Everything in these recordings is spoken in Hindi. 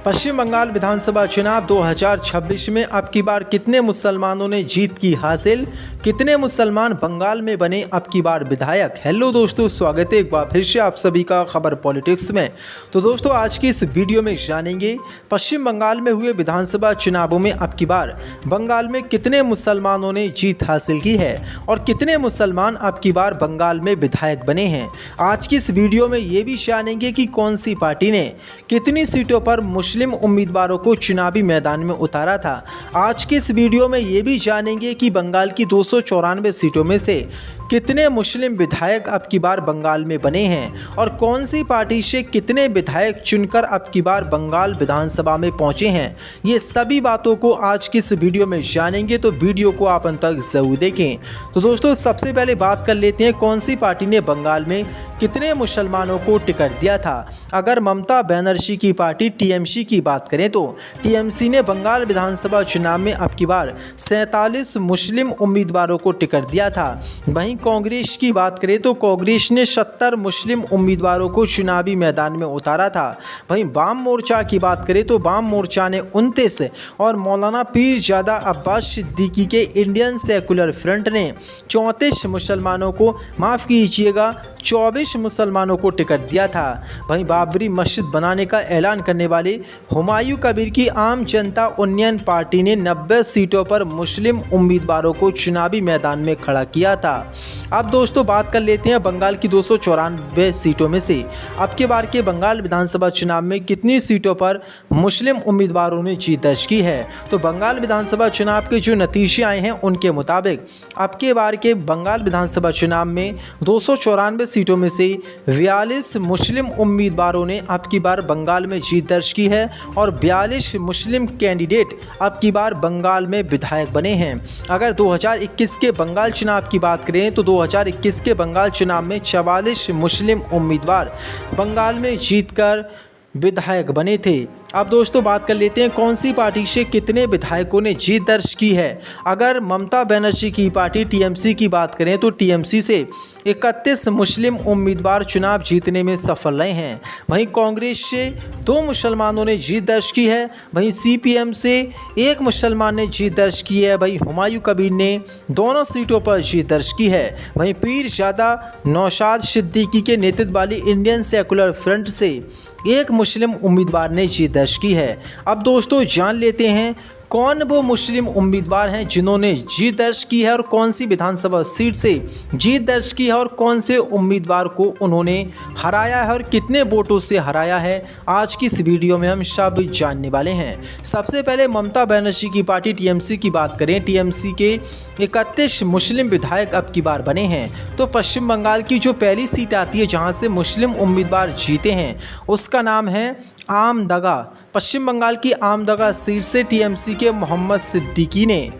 पश्चिम बंगाल विधानसभा चुनाव 2026 में अब की बार कितने मुसलमानों ने जीत की हासिल, कितने मुसलमान बंगाल में बने अब की बार विधायक। हेलो दोस्तों, स्वागत है एक बार फिर से आप सभी का खबर पॉलिटिक्स में। तो दोस्तों, आज की इस वीडियो में जानेंगे पश्चिम बंगाल में हुए विधानसभा चुनावों में अब की बार बंगाल में कितने मुसलमानों ने जीत हासिल की है और कितने मुसलमान अब की बार बंगाल में विधायक बने हैं। आज की इस वीडियो में ये भी जानेंगे कि कौन सी पार्टी ने कितनी सीटों पर मुस्लिम उम्मीदवारों को चुनावी मैदान में उतारा था। आज के इस वीडियो में ये भी जानेंगे कि बंगाल की 294 सीटों में से कितने मुस्लिम विधायक अब की बार बंगाल में बने हैं और कौन सी पार्टी से कितने विधायक चुनकर अब की बार बंगाल विधानसभा में पहुंचे हैं। ये सभी बातों को आज की इस वीडियो में जानेंगे, तो वीडियो को आप अंत तक जरूर देखें। तो दोस्तों, सबसे पहले बात कर लेते हैं कौन सी पार्टी ने बंगाल में कितने मुसलमानों को टिकट दिया था। अगर ममता बनर्जी की पार्टी टीएमसी की बात करें तो टीएमसी ने बंगाल विधानसभा चुनाव में अब की बार 47 मुस्लिम उम्मीदवारों को टिकट दिया था। वहीं कांग्रेस की बात करें तो कांग्रेस ने 70 मुस्लिम उम्मीदवारों को चुनावी मैदान में उतारा था। वहीं वाम मोर्चा की बात करें तो वाम मोर्चा ने 29 और मौलाना पीरजादा अब्बास सिद्दीकी के इंडियन सेकुलर फ्रंट ने 34 मुसलमानों को, माफ़ कीजिएगा, 24 मुसलमानों को टिकट दिया था। वहीं बाबरी मस्जिद बनाने का ऐलान करने वाले हुमायूं कबीर की आम जनता उन्नयन पार्टी ने 90 सीटों पर मुस्लिम उम्मीदवारों को चुनावी मैदान में खड़ा किया था। अब दोस्तों, बात कर लेते हैं बंगाल की 294 सीटों में से अब के बार के बंगाल विधानसभा चुनाव में कितनी सीटों पर मुस्लिम उम्मीदवारों ने जीत दर्ज की है। तो बंगाल विधानसभा चुनाव के जो नतीजे आए हैं उनके मुताबिक अब के बार के बंगाल विधानसभा चुनाव में 294 सीटों में से 42 मुस्लिम उम्मीदवारों ने अब की बार बंगाल में जीत दर्ज की है और 42 मुस्लिम कैंडिडेट अब की बार बंगाल में विधायक बने हैं। अगर 2021 के बंगाल चुनाव की बात करें तो 2021 के बंगाल चुनाव में 44 मुस्लिम उम्मीदवार बंगाल में जीतकर विधायक बने थे। अब दोस्तों, बात कर लेते हैं कौन सी पार्टी से कितने विधायकों ने जीत दर्ज की है। अगर ममता बनर्जी की पार्टी टीएमसी की बात करें तो टीएमसी से 31 मुस्लिम उम्मीदवार चुनाव जीतने में सफल रहे हैं। वहीं कांग्रेस से 2 मुसलमानों ने जीत दर्ज की है। वहीं सीपीएम से 1 मुसलमान ने जीत दर्ज की है। वहीं हुमायूं कबीर ने दोनों सीटों पर जीत दर्ज की है। वहीं पीरजादा नौशाद सिद्दीकी के नेतृत्व वाली इंडियन सेकुलर फ्रंट से 1 मुस्लिम उम्मीदवार ने जीत दर्ज की है। अब दोस्तों, जान लेते हैं कौन वो मुस्लिम उम्मीदवार हैं जिन्होंने जीत दर्ज की है और कौन सी विधानसभा सीट से जीत दर्ज की है और कौन से उम्मीदवार को उन्होंने हराया है और कितने वोटों से हराया है। आज की इस वीडियो में हम सब जानने वाले हैं। सबसे पहले ममता बनर्जी की पार्टी टीएमसी की बात करें, टीएमसी के 31 मुस्लिम विधायक अब की बार बने हैं। तो पश्चिम बंगाल की जो पहली सीट आती है जहाँ से मुस्लिम उम्मीदवार जीते हैं उसका नाम है आमदगा। पश्चिम बंगाल की आमदगा सीट से टीएमसी के मोहम्मद सिद्दीकी ने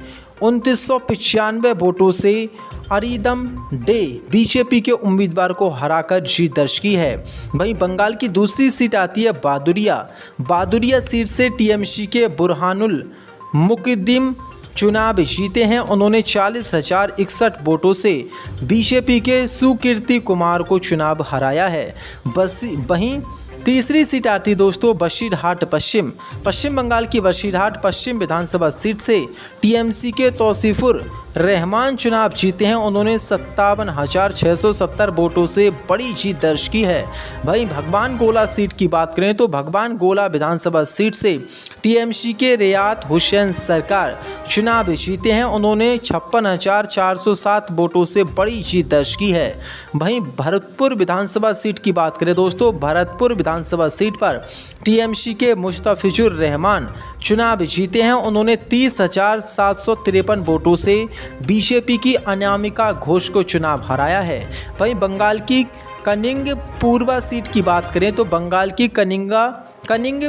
2995 वोटों से अरीदम डे बीजेपी के उम्मीदवार को हराकर जीत दर्ज की है। वहीं बंगाल की दूसरी सीट आती है बादुरिया सीट से टीएमसी के बुरहानुल मुकद्दिम चुनाव जीते हैं। उन्होंने 40,061 वोटों से बीजेपी के सुकीर्ति कुमार को चुनाव हराया है। वहीं तीसरी सीट आती दोस्तों बशीरहाट पश्चिम बंगाल की बशीरहाट पश्चिम विधानसभा सीट से टीएमसी के तौसीफुर रहमान चुनाव जीते हैं। उन्होंने 57,670 वोटों से बड़ी जीत दर्ज की है। वहीं भगवान गोला सीट की बात करें तो भगवान गोला विधानसभा सीट से टीएमसी के रियात हुसैन सरकार चुनाव जीते हैं। उन्होंने 56,407 वोटों से बड़ी जीत दर्ज की है। वहीं भरतपुर विधानसभा सीट की बात करें दोस्तों, भरतपुर विधानसभा सीट पर टीएमसी के मुस्तफिजुर रहमान चुनाव जीते हैं। उन्होंने 30,753 वोटों से बीजेपी की अनामिका घोष को चुनाव हराया है। वहीं बंगाल की कनिंग पूर्वा सीट की बात करें तो बंगाल की कनिंग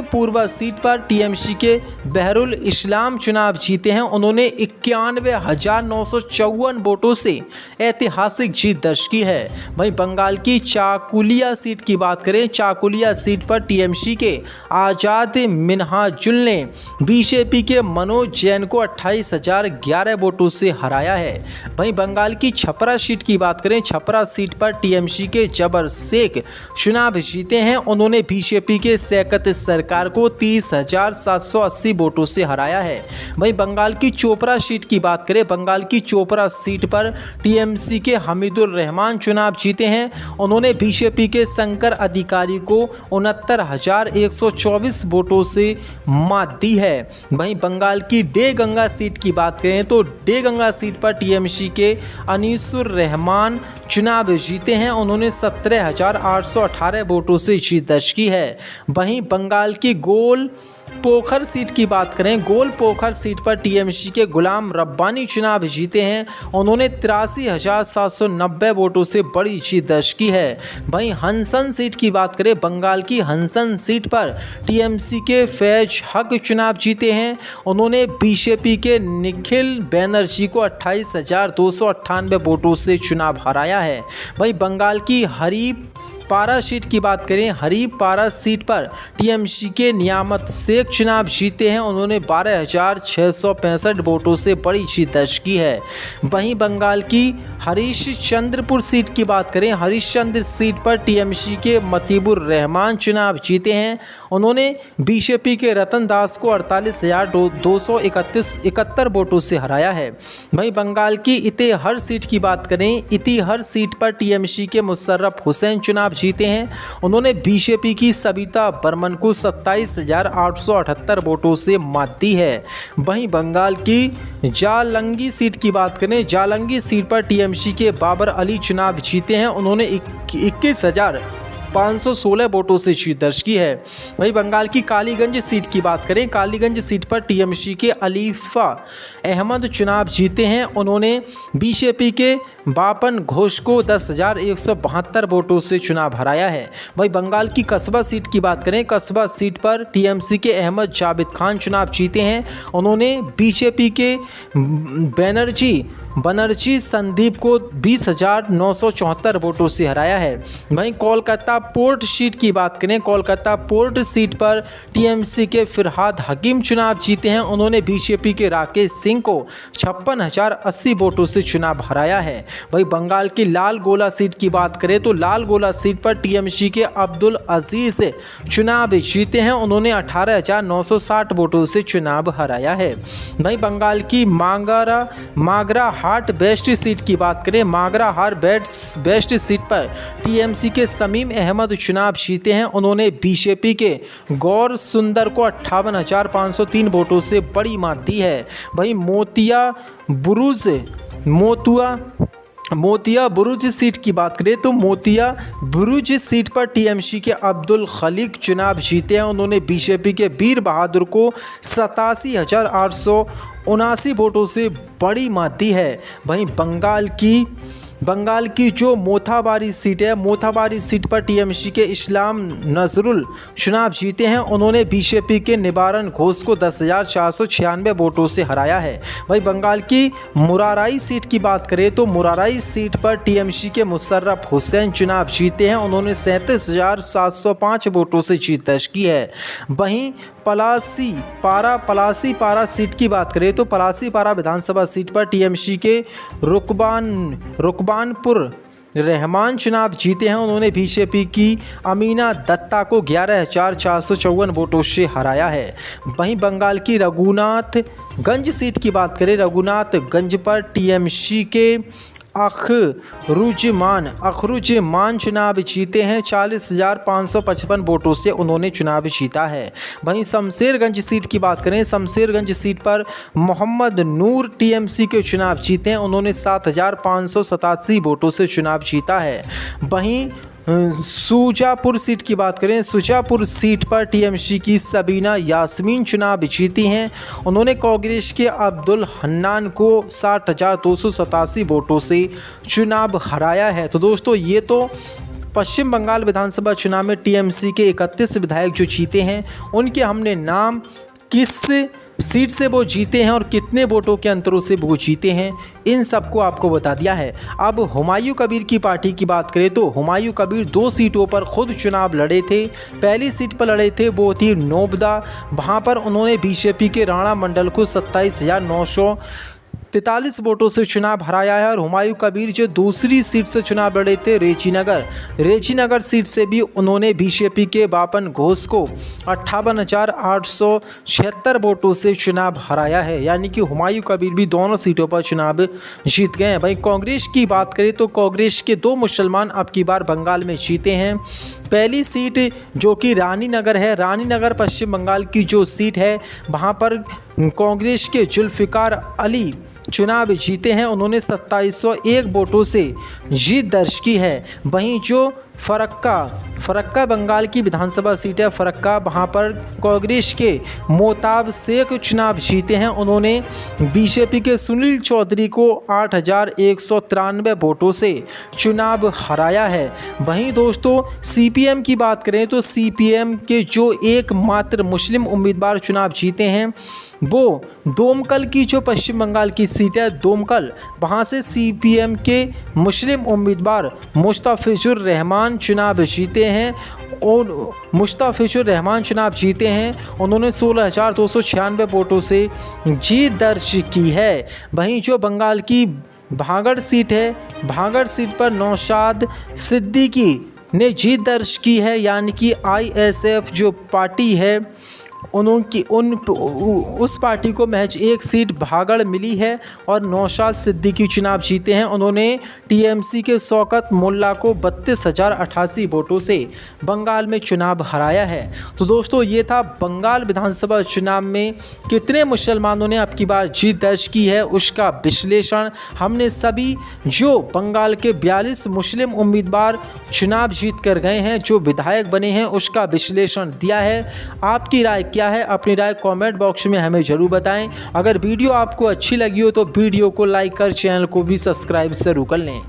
पूर्वा सीट पर टीएमसी के बहरुल इस्लाम चुनाव जीते हैं। उन्होंने 91,954 वोटों से ऐतिहासिक जीत दर्ज की है। वहीं बंगाल की चाकुलिया सीट की बात करें, चाकुलिया सीट पर टीएमसी के आज़ाद मिन्हाजुल ने बीजेपी के मनोज जैन को 28,011 वोटों से हराया है। वहीं बंगाल की छपरा सीट की बात करें, छपरा सीट पर टीएमसी के जबर शेख चुनाव जीते हैं। उन्होंने बीजेपी के शौकत नीतीश सरकार को 30,780 वोटों से हराया है। वहीं बंगाल की चोपड़ा सीट की बात करें, बंगाल की चोपड़ा सीट पर टीएमसी के हमीदुर रहमान चुनाव जीते हैं। उन्होंने बीजेपी के शंकर अधिकारी को 69,124 वोटों से मात दी है। वहीं बंगाल की डेगंगा सीट की बात करें तो डेगंगा सीट पर टीएमसी के अनीसुर रहमान चुनाव जीते हैं। उन्होंने 17,818 वोटों से जीत दर्ज की है। वहीं बंगाल की गोल पोखर सीट की बात करें, गोल पोखर सीट पर टीएमसी के गुलाम रब्बानी चुनाव जीते हैं। उन्होंने 83,790 वोटों से बड़ी जीत दर्ज की है। वहीं हंसन सीट की बात करें, बंगाल की हंसन सीट पर टीएमसी के फैज हक चुनाव जीते हैं। उन्होंने बीजेपी के निखिल बैनर्जी को 28,298 वोटों से चुनाव हराया है। वहीं बंगाल की हरीपारा सीट की बात करें, हरीपारा सीट पर टीएमसी के नियामत शेख चुनाव जीते हैं। उन्होंने 12,665 वोटों से बड़ी जीत दर्ज की है। वहीं बंगाल की हरिश्चंद्रपुर सीट की बात करें, हरिश्चंद्र सीट पर टीएमसी के मतीबुर रहमान चुनाव जीते हैं। उन्होंने बीजेपी के रतन दास को 48,271 वोटों से हराया है। वहीं बंगाल की इतेहर सीट की बात करें, इतेहर सीट पर टीएमसी के मुशर्रफ हुसैन चुनाव जीते हैं। उन्होंने बीजेपी की सविता बर्मन को 27,878 वोटों से मात दी है। वहीं बंगाल की जालंगी सीट की बात करें, जालंगी सीट पर टीएमसी के बाबर अली चुनाव जीते हैं। उन्होंने 21,516 वोटों से जीत दर्ज की है। वहीं बंगाल की कालीगंज सीट की बात करें, कालीगंज सीट पर टीएमसी के अलीफा अहमद चुनाव जीते हैं। उन्होंने बीजेपी के बापन घोष को 10,172 वोटों से चुनाव हराया है। वहीं बंगाल की कस्बा सीट की बात करें, कस्बा सीट पर टीएमसी के अहमद जावेद खान चुनाव जीते हैं। उन्होंने बीजेपी के बनर्जी संदीप को 20,974 वोटों से हराया है। वहीं कोलकाता पोर्ट सीट की बात करें, कोलकाता पोर्ट सीट पर टीएमसी के फिरहाद हकीम चुनाव जीते हैं। उन्होंने बीजेपी के राकेश सिंह को 56,080 वोटों से चुनाव हराया है। वहीं बंगाल की लाल गोला सीट की बात करें तो लाल गोला सीट पर टीएमसी के अब्दुल अजीज चुनाव जीते हैं। उन्होंने 18,960 वोटों से चुनाव हराया है। वहीं बंगाल की मागरा हाट वेस्ट सीट की बात करें, मागरा हाट वेस्ट सीट पर टीएमसी के समीम अहमद चुनाव जीते हैं। उन्होंने बीजेपी के गौर सुंदर को 58,503 वोटों से बड़ी मात दी है। वहीं मोतिया बुरुज सीट की बात करें तो मोतिया बुरुज सीट पर टीएमसी के अब्दुल खलीक चुनाव जीते हैं। उन्होंने बीजेपी के वीर बहादुर को 87,879 वोटों से बड़ी मात दी है। वहीं बंगाल की जो मोथाबारी सीट है, मोथाबारी सीट पर टीएमसी के इस्लाम नजरुल चुनाव जीते हैं। उन्होंने बीजेपी के निवारण घोष को 10,496 वोटों से हराया है। वहीं बंगाल की मुराराई सीट की बात करें तो मुराराई सीट पर टीएमसी के मुशर्रफ हुसैन चुनाव जीते हैं। उन्होंने 37,705 वोटों से जीत दर्ज की है। वहीं पलासी पारा सीट की बात करें तो पलासी पारा विधानसभा सीट पर टीएमसी के रुकबानपुर रहमान चुनाव जीते हैं। उन्होंने बीजेपी की अमीना दत्ता को 11,454 वोटों से हराया है। वहीं बंगाल की रघुनाथगंज सीट की बात करें, रघुनाथगंज पर टीएमसी के अखरुजमान चुनाव जीते हैं। 40,555 वोटों से उन्होंने चुनाव जीता है। वहीं शमशेरगंज सीट की बात करें, शमशेरगंज सीट पर मोहम्मद नूर टीएमसी के चुनाव जीते हैं। उन्होंने 7,587 वोटों से चुनाव जीता है। वहीं सुजापुर सीट की बात करें, सुजापुर सीट पर टीएमसी की सबीना यास्मीन चुनाव जीती हैं। उन्होंने कांग्रेस के अब्दुल हन्नान को 60,287 वोटों से चुनाव हराया है। तो दोस्तों ये तो पश्चिम बंगाल विधानसभा चुनाव में टीएमसी के 31 विधायक जो जीते हैं उनके हमने नाम, किस सीट से वो जीते हैं और कितने वोटों के अंतरों से वो जीते हैं, इन सबको आपको बता दिया है। अब हुमायूं कबीर की पार्टी की बात करें तो हुमायूं कबीर 2 सीटों पर खुद चुनाव लड़े थे। पहली सीट पर लड़े थे वो थी नोबदा, वहाँ पर उन्होंने बीजेपी के राणा मंडल को 27,900 43 वोटों से चुनाव हराया है। और हुमायूं कबीर जो दूसरी सीट से चुनाव लड़े थे रेची नगर सीट से भी उन्होंने बीजेपी के बापन घोष को 58,876 वोटों से चुनाव हराया है। यानी कि हुमायूं कबीर भी दोनों सीटों पर चुनाव जीत गए हैं। वहीं कांग्रेस की बात करें तो कांग्रेस के 2 मुसलमान अब की बार बंगाल में जीते हैं। पहली सीट जो कि रानीनगर है, रानीनगर पश्चिम बंगाल की जो सीट है वहाँ पर कांग्रेस के जुल्फिकार अली चुनाव जीते हैं। उन्होंने 2701 वोटों से जीत दर्ज की है। वहीं जो फरक्का बंगाल की विधानसभा सीट है फरक्का, वहाँ पर कांग्रेस के मोताब शेख चुनाव जीते हैं। उन्होंने बीजेपी के सुनील चौधरी को 8193 वोटों से चुनाव हराया है। वहीं दोस्तों सीपीएम की बात करें तो सीपीएम के जो एकमात्र मुस्लिम उम्मीदवार चुनाव जीते हैं वो दोमकल की जो पश्चिम बंगाल की सीट है दोमकल, वहाँ से सीपीएम के मुस्लिम उम्मीदवार मुस्तफिजुर रहमान चुनाव जीते हैं। और मुस्तफिजुर रहमान चुनाव जीते हैं, उन्होंने 16,296 वोटों से जीत दर्ज की है। वहीं जो बंगाल की भागड़ सीट है, भागड़ सीट पर नौशाद सिद्दीकी ने जीत दर्ज की है। यानी कि आईएसएफ जो पार्टी है उस पार्टी को महज 1 सीट भागड़ मिली है और नौशाद सिद्दीकी चुनाव जीते हैं। उन्होंने टीएमसी के शौकत मोल्ला को 32,088 वोटों से बंगाल में चुनाव हराया है। तो दोस्तों ये था बंगाल विधानसभा चुनाव में कितने मुसलमानों ने अब की बार जीत दर्ज की है उसका विश्लेषण। हमने सभी जो बंगाल के 42 मुस्लिम उम्मीदवार चुनाव जीत कर गए हैं, जो विधायक बने हैं, उसका विश्लेषण दिया है। आपकी राय क्या है? अपनी राय कमेंट बॉक्स में हमें ज़रूर बताएं। अगर वीडियो आपको अच्छी लगी हो तो वीडियो को लाइक कर चैनल को भी सब्सक्राइब जरूर कर लें।